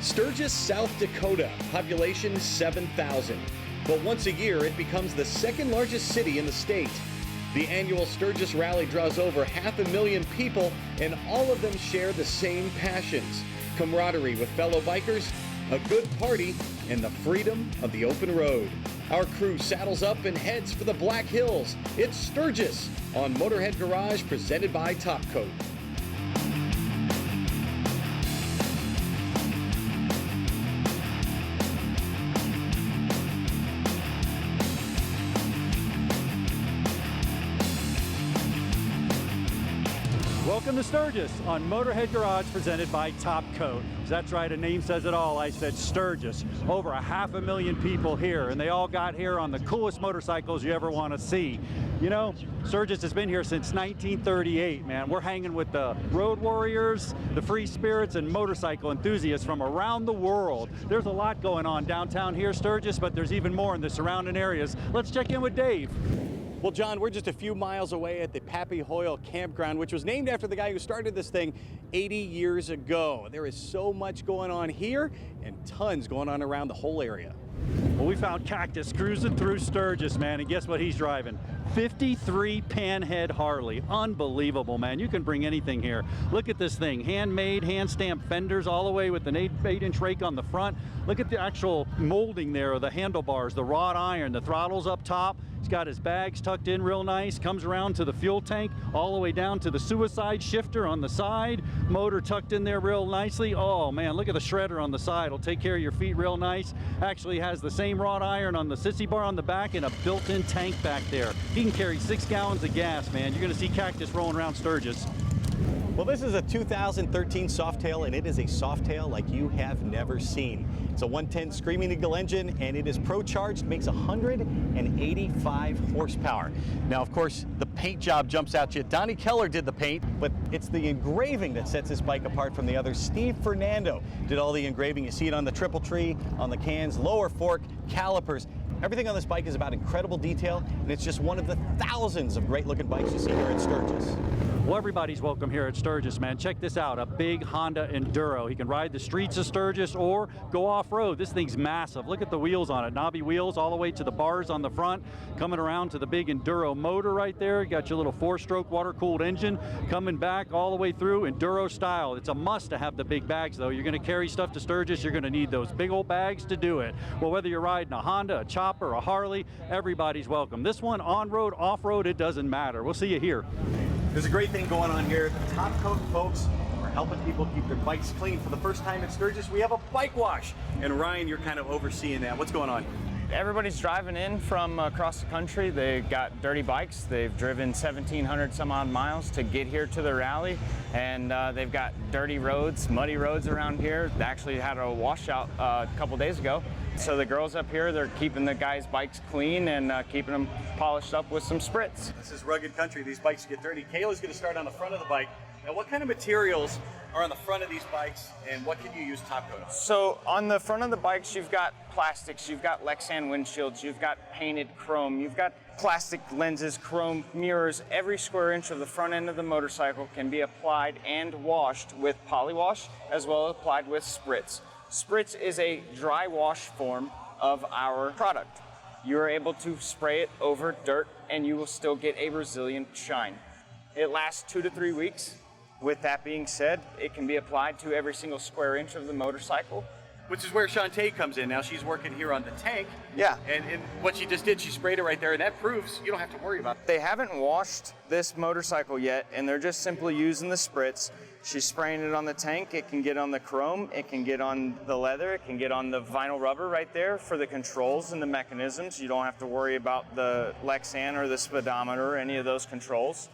Sturgis, South Dakota, population 7,000. But once a year, it becomes the second largest city in the state. The annual Sturgis Rally draws over 500,000 people, and all of them share the same passions: camaraderie with fellow bikers, a good party, and the freedom of the open road. Our crew saddles up and heads for the Black Hills. It's Sturgis on Motorhead Garage, presented by Topcoat. Welcome to Sturgis on Motorhead Garage, presented by Topcoat. That's right, a name says it all. I said Sturgis. Over 500,000 people here, and they all got here on the coolest motorcycles you ever want to see. You know, Sturgis has been here since 1938, man. We're hanging with the road warriors, the free spirits, and motorcycle enthusiasts from around the world. There's a lot going on downtown here, Sturgis, but there's even more in the surrounding areas. Let's check in with Dave. Well, John, we're just a few miles away at the Pappy Hoel campground, which was named after the guy who started this thing 80 years ago. There is so much going on here and tons going on around the whole area. Well, we found Cactus cruising through Sturgis, man, and guess what he's driving? 53 Panhead Harley. Unbelievable, man. You can bring anything here. Look at this thing. Handmade, hand-stamped fenders all the way with an 8-inch rake on the front. Look at the actual molding there of the handlebars, the wrought iron, the throttles up top. He's got his bags tucked in real nice, comes around to the fuel tank, all the way down to the suicide shifter on the side, motor tucked in there real nicely. Oh man, look at the shredder on the side. It'll take care of your feet real nice. Actually has the same wrought iron on the sissy bar on the back and a built-in tank back there. He can carry 6 gallons of gas, man. You're gonna see Cactus rolling around Sturgis. Well, this is a 2013 Softail, and it is a Softail like you have never seen. It's a 110 Screaming Eagle engine, and it is pro-charged, makes 185 horsepower. Now, of course, the paint job jumps out to you. Donnie Keller did the paint, but it's the engraving that sets this bike apart from the others. Steve Fernando did all the engraving. You see it on the triple tree, on the cans, lower fork, calipers. Everything on this bike is about incredible detail, and it's just one of the thousands of great-looking bikes you see here at Sturgis. Well, everybody's welcome here at Sturgis, man. Check this out, a big Honda Enduro. He can ride the streets of Sturgis or go off-road. This thing's massive. Look at the wheels on it, knobby wheels all the way to the bars on the front, coming around to the big Enduro motor right there. You got your little 4-stroke water-cooled engine coming back all the way through Enduro style. It's a must to have the big bags, though. You're gonna carry stuff to Sturgis, you're gonna need those big old bags to do it. Well, whether you're riding a Honda, a Chopper, a Harley, everybody's welcome. This one, on-road, off-road, it doesn't matter. We'll see you here. There's a great thing going on here. The Topcoat folks are helping people keep their bikes clean. For the first time at Sturgis, we have a bike wash. And Ryan, you're kind of overseeing that. What's going on? Everybody's driving in from across the country. They've got dirty bikes. They've driven 1,700 some odd miles to get here to the rally. And they've got dirty roads, muddy roads around here. They actually had a washout a couple days ago. So the girls up here, they're keeping the guys' bikes clean and keeping them polished up with some spritz. This is rugged country. These bikes get dirty. Kayla's going to start on the front of the bike. Now, what kind of materials are on the front of these bikes, and what can you use Topcoat on? So on the front of the bikes, you've got plastics, you've got Lexan windshields, you've got painted chrome, you've got plastic lenses, chrome mirrors. Every square inch of the front end of the motorcycle can be applied and washed with polywash, as well as applied with spritz. Spritz is a dry wash form of our product. You're able to spray it over dirt and you will still get a resilient shine. It lasts 2 to 3 weeks. With that being said, it can be applied to every single square inch of the motorcycle. Which is where Shantae comes in. Now she's working here on the tank. Yeah. And what she just did, she sprayed it right there, and that proves you don't have to worry about it. They haven't washed this motorcycle yet, and they're just simply using the spritz. She's spraying it on the tank. It can get on the chrome, it can get on the leather, it can get on the vinyl rubber right there for the controls and the mechanisms. You don't have to worry about the Lexan or the speedometer or any of those controls.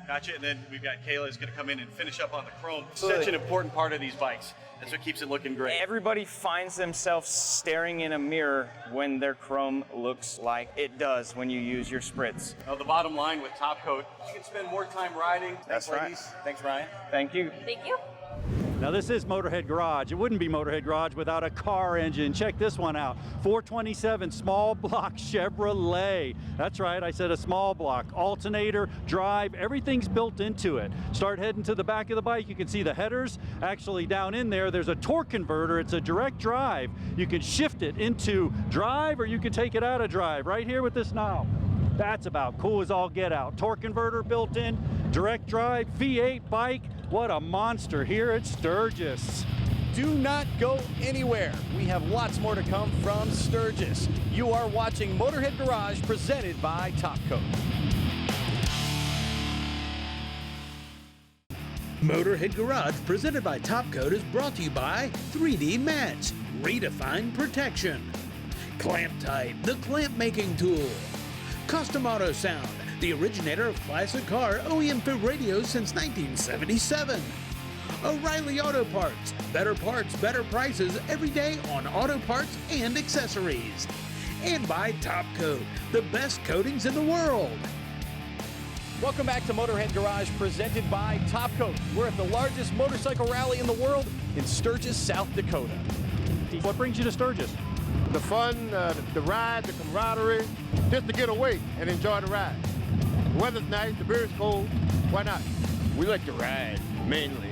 Gotcha, and then we've got Kayla who's going to come in and finish up on the chrome. Absolutely. Such an important part of these bikes. That's what keeps it looking great. Everybody finds themselves staring in a mirror when their chrome looks like it does when you use your spritz. Well, the bottom line with Topcoat, you can spend more time riding. That's Thanks, right. ladies. Thanks, Ryan. Thank you. Thank you. Now this is Motorhead Garage. It wouldn't be Motorhead Garage without a car engine. Check this one out. 427 small block Chevrolet. That's right, I said a small block. Alternator, drive, everything's built into it. Start heading to the back of the bike. You can see the headers. Actually down in there, there's a torque converter. It's a direct drive. You can shift it into drive or you can take it out of drive right here with this knob. That's about cool as all get out. Torque converter built in, direct drive, V8 bike. What a monster here at Sturgis. Do not go anywhere. We have lots more to come from Sturgis. You are watching Motorhead Garage presented by Top Coat. Motorhead Garage presented by Top Coat is brought to you by 3D Match, Redefine Protection, Clamp Tight, the clamp making tool, Custom Auto Sound, the originator of classic car OEM fit radios since 1977. O'Reilly Auto Parts, better prices every day on auto parts and accessories. And by Top Coat, the best coatings in the world. Welcome back to Motorhead Garage presented by Top Coat. We're at the largest motorcycle rally in the world in Sturgis, South Dakota. What brings you to Sturgis? The fun, the ride, the camaraderie, just to get away and enjoy the ride. The weather's nice, the beer's cold, why not? We like to ride, mainly.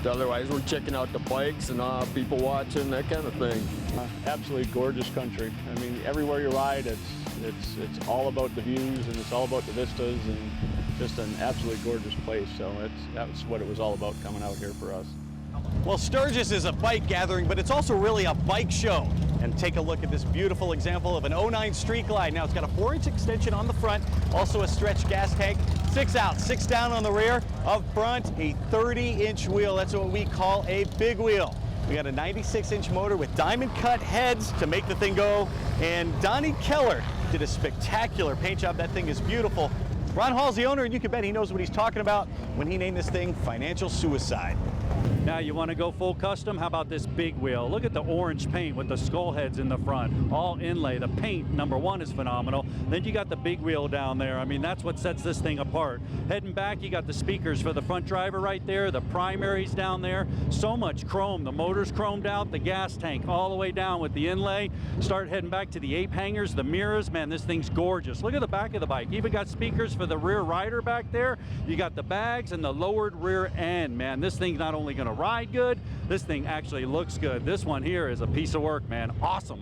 Otherwise, we're checking out the bikes and people watching, that kind of thing. Absolutely gorgeous country. I mean, everywhere you ride, it's all about the views and it's all about the vistas and just an absolutely gorgeous place. So that's what it was all about coming out here for us. Well, Sturgis is a bike gathering, but it's also really a bike show. And take a look at this beautiful example of an 09 Street Glide. Now, it's got a 4-inch extension on the front, also a stretch gas tank, 6 out, 6 down on the rear. Up front, a 30-inch wheel. That's what we call a big wheel. We got a 96-inch motor with diamond cut heads to make the thing go. And Donnie Keller did a spectacular paint job. That thing is beautiful. Ron Hall's the owner, and you can bet he knows what he's talking about when he named this thing Financial Suicide. Now you want to go full custom? How about this big wheel? Look at the orange paint with the skull heads in the front. All inlay. The paint, number one, is phenomenal. Then you got the big wheel down there. I mean, that's what sets this thing apart. Heading back, you got the speakers for the front driver right there. The primaries down there. So much chrome. The motor's chromed out. The gas tank all the way down with the inlay. Start heading back to the ape hangers, the mirrors. Man, this thing's gorgeous. Look at the back of the bike. Even got speakers for the rear rider back there. You got the bags and the lowered rear end. Man, this thing's not only going to ride good, this thing actually looks good. This one here is a piece of work, man. Awesome.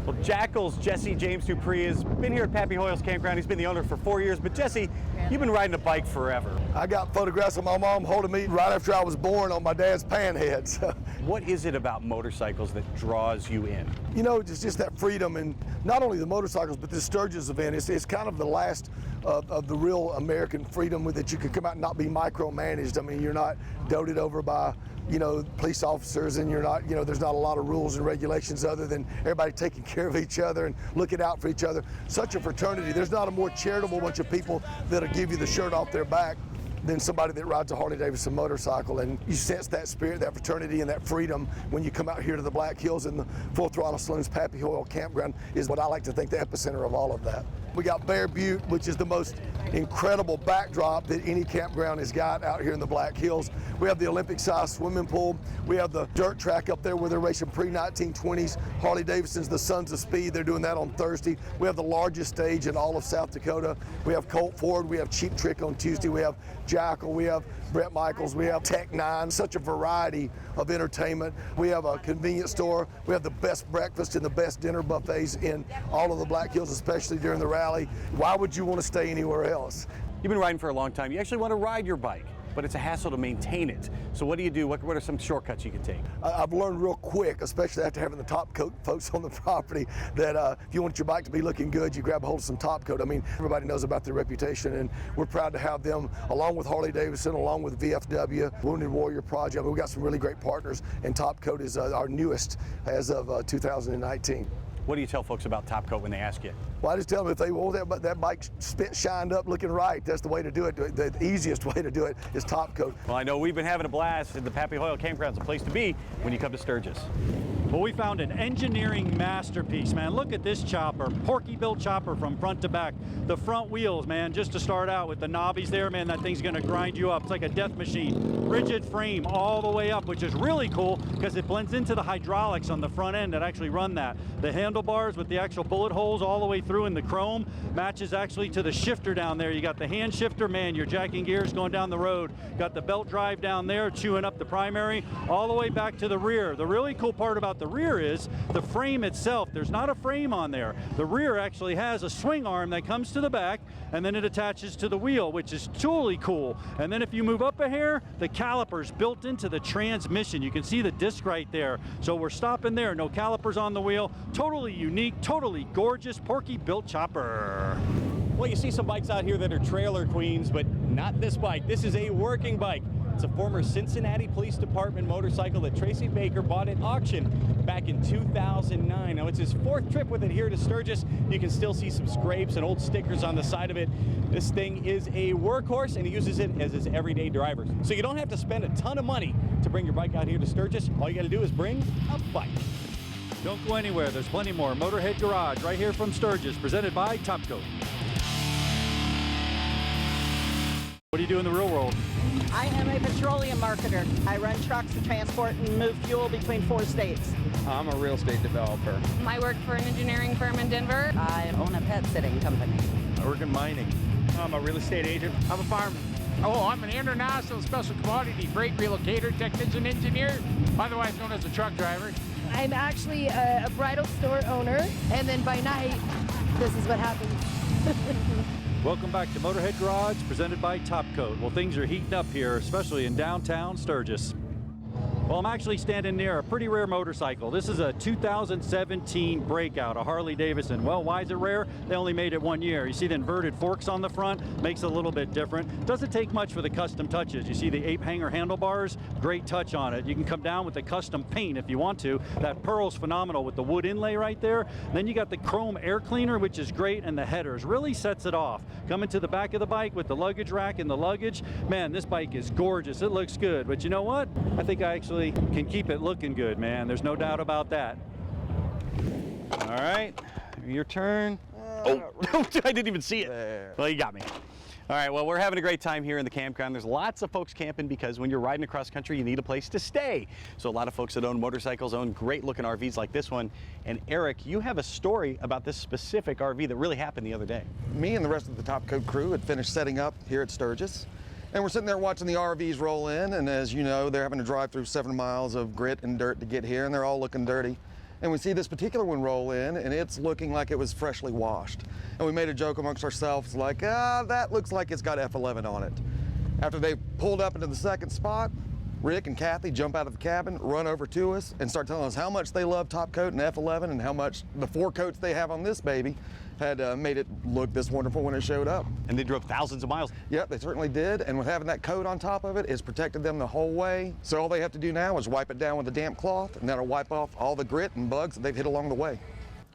Well, Jackal's Jesse James Dupree has been here at Pappy Hoel's campground. He's been the owner for 4 years. But Jesse, you've been riding a bike forever. I got photographs of my mom holding me right after I was born on my dad's panhead. So. What is it about motorcycles that draws you in? You know, just that freedom, and not only the motorcycles, but this Sturgis event. It's kind of the last of the real American freedom that you can come out and not be micromanaged. I mean, you're not doted over by, you know, police officers, and you're not, you know, there's not a lot of rules and regulations other than everybody taking care of each other and looking out for each other. Such a fraternity. There's not a more charitable bunch of people that'll give you the shirt off their back than somebody that rides a Harley-Davidson motorcycle. And you sense that spirit, that fraternity, and that freedom when you come out here to the Black Hills, and the Full Throttle Saloon's Pappy Hoel campground is what I like to think the epicenter of all of that. We got Bear Butte, which is the most incredible backdrop that any campground has got out here in the Black Hills. We have the Olympic-sized swimming pool. We have the dirt track up there where they're racing pre-1920s Harley-Davidsons, the Sons of Speed. They're doing that on Thursday. We have the largest stage in all of South Dakota. We have Colt Ford. We have Cheap Trick on Tuesday. We have Jackal. We have Brett Michaels. We have Tech 9. Such a variety of entertainment. We have a convenience store. We have the best breakfast and the best dinner buffets in all of the Black Hills, especially during the rally. Why would you want to stay anywhere else? You've been riding for a long time. You actually want to ride your bike, but it's a hassle to maintain it. So what do you do? What are some shortcuts you can take? I've learned real quick, especially after having the Top Coat folks on the property, that if you want your bike to be looking good, you grab a hold of some Top Coat. I mean, everybody knows about their reputation, and we're proud to have them, along with Harley-Davidson, along with VFW, Wounded Warrior Project. We've got some really great partners, and Top Coat is our newest as of 2019. What do you tell folks about Top Coat when they ask you? Well, I just tell them if they want that bike shined up looking right, that's the way to do it. The easiest way to do it is top coat. Well, I know we've been having a blast, and the Pappy Hoel campground's a place to be when you come to Sturgis. Well, we found an engineering masterpiece, man. Look at this chopper, Porky built chopper from front to back. The front wheels, man, just to start out with the knobbies there, man, that thing's gonna grind you up. It's like a death machine. Rigid frame all the way up, which is really cool because it blends into the hydraulics on the front end that actually run that. The handlebars with the actual bullet holes all the way through in the chrome matches actually to the shifter down there. You got the hand shifter, man, you're jacking gears going down the road. Got the belt drive down there, chewing up the primary, all the way back to the rear. The really cool part about the rear is the frame itself. There's not a frame on there. The rear actually has a swing arm that comes to the back, and then it attaches to the wheel, which is totally cool. And then if you move up a hair, the calipers built into the transmission. You can see the disc right there. So we're stopping there. No calipers on the wheel. Totally unique, totally gorgeous Porky built chopper. Well, you see some bikes out here that are trailer queens, but not this bike. This is a working bike. It's a former Cincinnati Police Department motorcycle that Tracy Baker bought at auction back in 2009. Now, it's his 4th trip with it here to Sturgis. You can still see some scrapes and old stickers on the side of it. This thing is a workhorse, and he uses it as his everyday driver. So you don't have to spend a ton of money to bring your bike out here to Sturgis. All you got to do is bring a bike. Don't go anywhere. There's plenty more. Motorhead Garage right here from Sturgis, presented by Topcoat. What do you do in the real world? I am a petroleum marketer. I run trucks to transport and move fuel between 4 states. I'm a real estate developer. I work for an engineering firm in Denver. I own a pet sitting company. I work in mining. I'm a real estate agent. I'm a fireman. Oh, I'm an international special commodity freight relocator technician engineer, otherwise known as a truck driver. I'm actually a bridal store owner, and then by night, this is what happens. Welcome back to Motorhead Garage, presented by Topcoat. Well, things are heating up here, especially in downtown Sturgis. Well, I'm actually standing near a pretty rare motorcycle. This is a 2017 Breakout, a Harley Davidson. Well, why is it rare? They only made it 1 year. You see the inverted forks on the front, makes it a little bit different. Doesn't take much for the custom touches. You see the ape hanger handlebars, great touch on it. You can come down with the custom paint if you want to. That pearl's phenomenal with the wood inlay right there. Then you got the chrome air cleaner, which is great, and the headers really sets it off. Coming to the back of the bike with the luggage rack and the luggage, man, this bike is gorgeous. It looks good, but you know what? I think I actually can keep it looking good, man. There's no doubt about that. All right, your turn. Oh, I didn't even see it. There. Well, you got me. All right, well, we're having a great time here in the campground. There's lots of folks camping because when you're riding across country, you need a place to stay. So a lot of folks that own motorcycles own great looking RVs like this one. And Eric, you have a story about this specific RV that really happened the other day. Me and the rest of the Topcoat crew had finished setting up here at Sturgis. And we're sitting there watching the RVs roll in, and as you know, they're having to drive through 7 miles of grit and dirt to get here, and they're all looking dirty. And we see this particular one roll in, and it's looking like it was freshly washed. And we made a joke amongst ourselves, like, that looks like it's got F11 on it. After they pulled up into the second spot, Rick and Kathy jump out of the cabin, run over to us, and start telling us how much they love Topcoat and F11, and how much the 4 coats they have on this baby had made it look this wonderful when it showed up. And they drove thousands of miles. Yep, they certainly did. And with having that coat on top of it, it's protected them the whole way. So all they have to do now is wipe it down with a damp cloth, and that'll wipe off all the grit and bugs that they've hit along the way.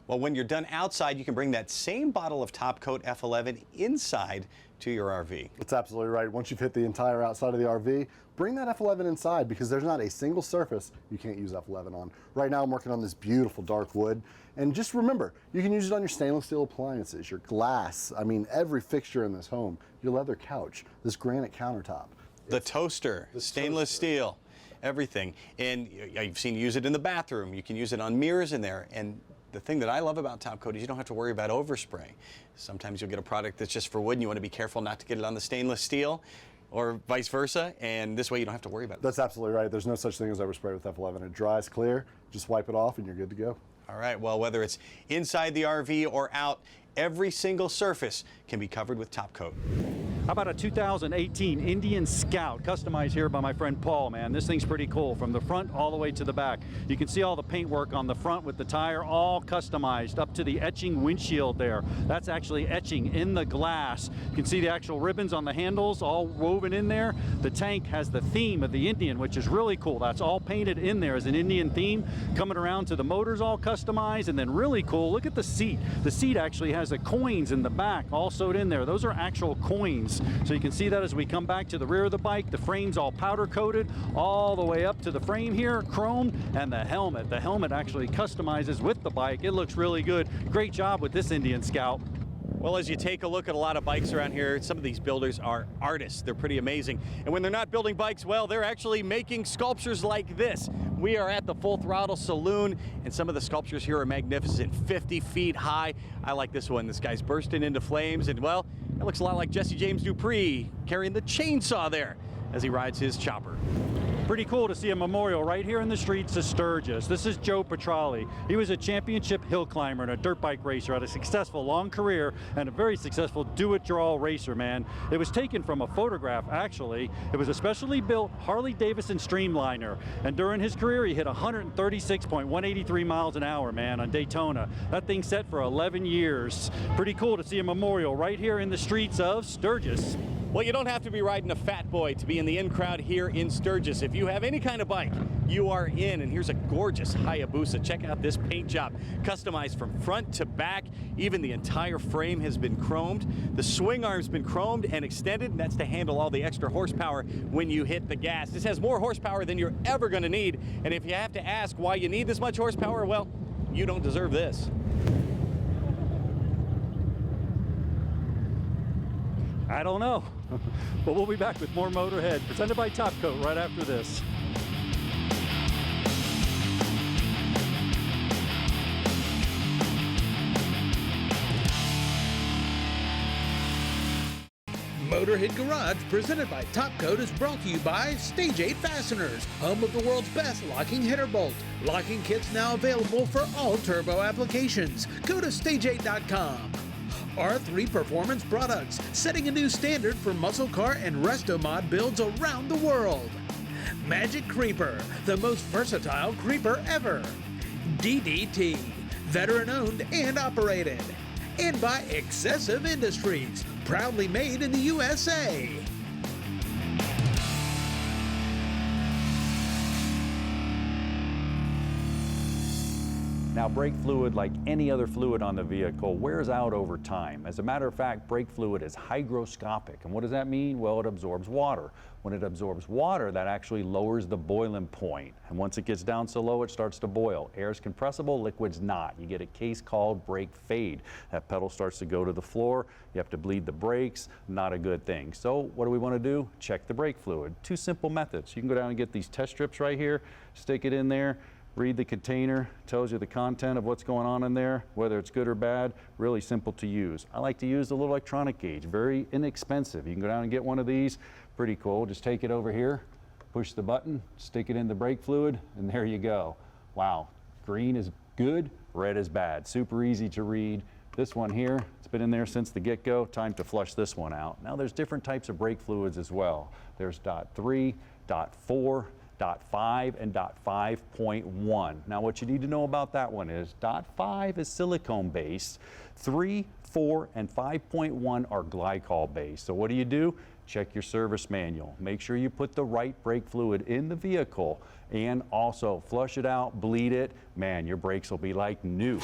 Well, when you're done outside, you can bring that same bottle of Topcoat F11 inside to your RV. That's absolutely right. Once you've hit the entire outside of the RV, bring that F11 inside because there's not a single surface you can't use F11 on. Right now I'm working on this beautiful dark wood. And just remember, you can use it on your stainless steel appliances, your glass, I mean every fixture in this home, your leather couch, this granite countertop. The toaster, stainless steel, everything. And you've seen use it in the bathroom. You can use it on mirrors in there. And the thing that I love about Topcoat is you don't have to worry about overspray. Sometimes you'll get a product that's just for wood and you want to be careful not to get it on the stainless steel or vice versa, and this way you don't have to worry about it. That's absolutely right. There's no such thing as overspray with F11. It dries clear, just wipe it off and you're good to go. All right, well, whether it's inside the RV or out, every single surface can be covered with Topcoat. How about a 2018 Indian Scout, customized here by my friend Paul, man. This thing's pretty cool, from the front all the way to the back. You can see all the paintwork on the front with the tire, all customized, up to the etching windshield there. That's actually etching in the glass. You can see the actual ribbons on the handles, all woven in there. The tank has the theme of the Indian, which is really cool. That's all painted in there as an Indian theme. Coming around to the motors, all customized, and then really cool, look at the seat. The seat actually has the coins in the back, all sewed in there. Those are actual coins. So you can see that as we come back to the rear of the bike. The frame's all powder coated all the way up to the frame here, chrome, and the helmet. The helmet actually customizes with the bike. It looks really good. Great job with this Indian Scout. Well, as you take a look at a lot of bikes around here, some of these builders are artists. They're pretty amazing. And when they're not building bikes, well, they're actually making sculptures like this. We are at the Full Throttle Saloon, and some of the sculptures here are magnificent, 50 feet high. I like this one. This guy's bursting into flames, and well, it looks a lot like Jesse James Dupree carrying the chainsaw there as he rides his chopper. Pretty cool to see a memorial right here in the streets of Sturgis. This is Joe Petrali. He was a championship hill climber and a dirt bike racer, had a successful long career and a very successful do-it-all racer, man. It was taken from a photograph, actually. It was a specially built Harley-Davidson Streamliner, and during his career he hit 136.183 miles an hour, man, on Daytona. That thing set for 11 years. Pretty cool to see a memorial right here in the streets of Sturgis. Well, you don't have to be riding a Fat Boy to be in the in crowd here in Sturgis. If you have any kind of bike, you are in. And here's a gorgeous Hayabusa. Check out this paint job, customized from front to back. Even the entire frame has been chromed. The swing arm's been chromed and extended, and that's to handle all the extra horsepower when you hit the gas. This has more horsepower than you're ever going to need. And if you have to ask why you need this much horsepower, well, you don't deserve this. I don't know, but we'll be back with more Motorhead, presented by Top Coat, right after this. Motorhead Garage, presented by Top Coat, is brought to you by Stage 8 Fasteners, home of the world's best locking header bolt. Locking kits now available for all turbo applications. Go to stage8.com. R3 Performance Products, setting a new standard for muscle car and resto mod builds around the world. Magic Creeper, the most versatile creeper ever. DDT, veteran owned and operated. And by Excessive Industries, proudly made in the USA. Now, brake fluid, like any other fluid on the vehicle, wears out over time. As a matter of fact, brake fluid is hygroscopic. And what does that mean? Well, it absorbs water. When it absorbs water, that actually lowers the boiling point. And once it gets down so low, it starts to boil. Air is compressible, liquid's not. You get a case called brake fade. That pedal starts to go to the floor. You have to bleed the brakes. Not a good thing. So what do we want to do? Check the brake fluid. Two simple methods. You can go down and get these test strips right here, stick it in there, read the container, tells you the content of what's going on in there, whether it's good or bad. Really simple to use. I like to use the little electronic gauge, very inexpensive. You can go down and get one of these, pretty cool. Just take it over here, push the button, stick it in the brake fluid, and there you go. Wow, green is good, red is bad. Super easy to read. This one here, it's been in there since the get-go. Time to flush this one out. Now there's different types of brake fluids as well. There's .3, .4, .5 and .5.1. Now what you need to know about that one is .5 is silicone based, 3, 4, and 5.1 are glycol based. So what do? Check your service manual. Make sure you put the right brake fluid in the vehicle and also flush it out, bleed it. Man, your brakes will be like new.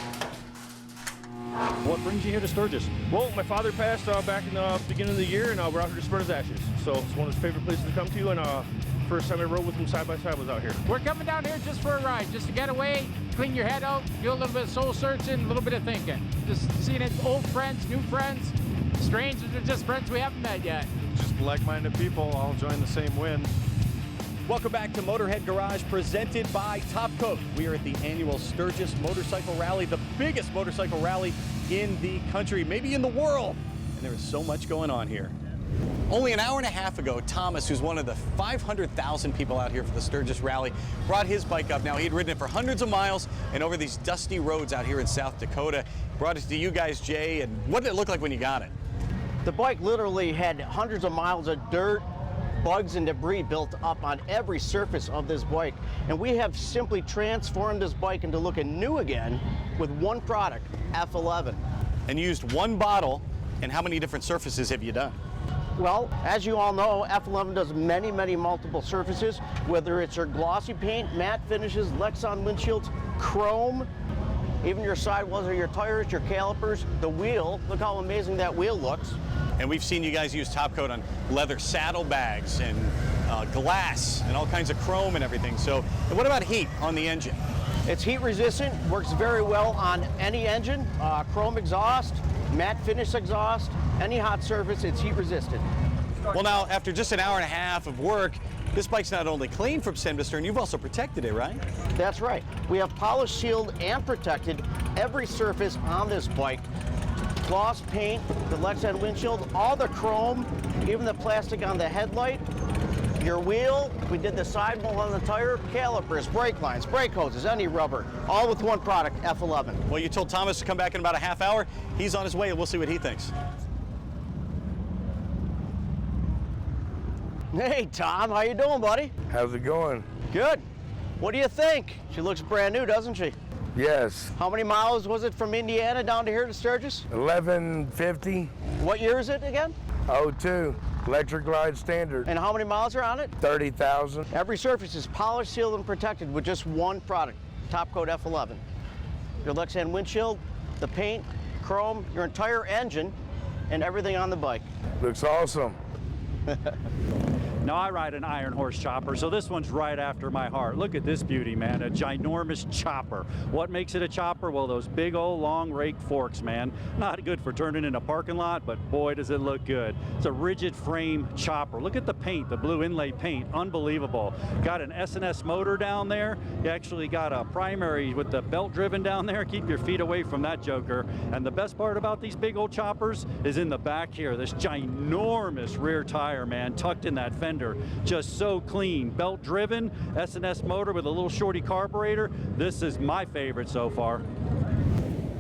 What brings you here to Sturgis? Well, my father passed back in the beginning of the year, and we're out here to burn his ashes. So it's one of his favorite places to come to, and first time I rode with him side by side was out here. We're coming down here just for a ride, just to get away, clean your head out, do a little bit of soul searching, a little bit of thinking. Just seeing it, old friends, new friends, strangers, or just friends we haven't met yet. Just like-minded people all join the same wind. Welcome back to Motorhead Garage, presented by Top Coat. We are at the annual Sturgis Motorcycle Rally, the biggest motorcycle rally in the country, maybe in the world. And there is so much going on here. Only an hour and a half ago, Thomas, who's one of the 500,000 people out here for the Sturgis Rally, brought his bike up. Now, he'd ridden it for hundreds of miles and over these dusty roads out here in South Dakota. Brought it to you guys, Jay, and what did it look like when you got it? The bike literally had hundreds of miles of dirt, bugs, and debris built up on every surface of this bike. And we have simply transformed this bike into looking new again with one product, F11. And you used one bottle, and how many different surfaces have you done? Well, as you all know, F11 does many, many multiple surfaces, whether it's your glossy paint, matte finishes, Lexan windshields, chrome, even your sidewalls or your tires, your calipers, the wheel. Look how amazing that wheel looks. And we've seen you guys use top coat on leather saddlebags and glass and all kinds of chrome and everything. So what about heat on the engine? It's heat resistant, works very well on any engine, chrome exhaust, matte finish exhaust, any hot surface, it's heat resistant. Well, now, after just an hour and a half of work, this bike's not only clean from stem to stern, you've also protected it, right? That's right. We have polished, sealed, and protected every surface on this bike. Gloss paint, the Lexan windshield, all the chrome, even the plastic on the headlight, your wheel, we did the sidewall on the tire, calipers, brake lines, brake hoses, any rubber, all with one product, F11. Well, you told Thomas to come back in about a half hour. He's on his way, and we'll see what he thinks. Hey, Tom, how you doing, buddy? How's it going? Good. What do you think? She looks brand new, doesn't she? Yes. How many miles was it from Indiana down to here to Sturgis? 1150. What year is it again? 02. Electric Glide Standard. And how many miles are on it? 30,000. Every surface is polished, sealed, and protected with just one product, Top Coat F11. Your Lexan windshield, the paint, chrome, your entire engine, and everything on the bike. Looks awesome. Now, I ride an Iron Horse chopper, so this one's right after my heart. Look at this beauty, man, a ginormous chopper. What makes it a chopper? Well, those big old long rake forks, man. Not good for turning in a parking lot, but boy, does it look good. It's a rigid frame chopper. Look at the paint, the blue inlay paint, unbelievable. Got an S&S motor down there. You actually got a primary with the belt driven down there. Keep your feet away from that joker. And the best part about these big old choppers is in the back here, this ginormous rear tire, man, tucked in that fender. Just so clean, belt driven, S&S motor with a little shorty carburetor. This is my favorite so far.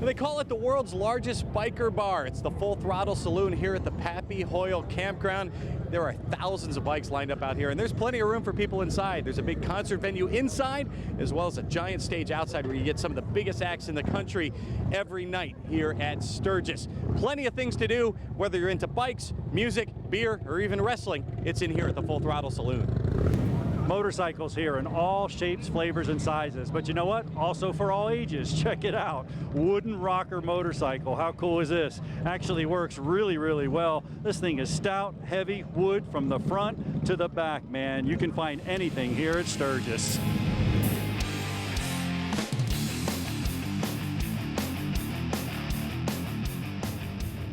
They call it the world's largest biker bar. It's the Full Throttle Saloon here at the Pappy Hoel campground. There are thousands of bikes lined up out here, and there's plenty of room for people inside. There's a big concert venue inside, as well as a giant stage outside where you get some of the biggest acts in the country every night here at Sturgis. Plenty of things to do, whether you're into bikes, music, beer, or even wrestling. It's in here at the Full Throttle Saloon. Motorcycles here in all shapes, flavors, and sizes. But you know what? Also for all ages. Check it out. Wooden rocker motorcycle. How cool is this? Actually works really, really well. This thing is stout, heavy, wood from the front to the back, man. You can find anything here at Sturgis.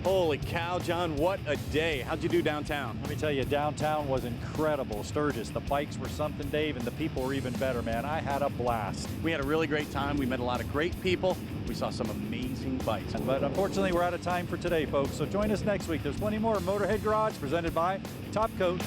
Holy cow, John, what a day. How'd you do downtown? Let me tell you, downtown was incredible. Sturgis, the bikes were something, Dave, and the people were even better, man. I had a blast. We had a really great time. We met a lot of great people. We saw some amazing bikes. But unfortunately, we're out of time for today, folks. So join us next week. There's plenty more Motorhead Garage presented by Top Coat.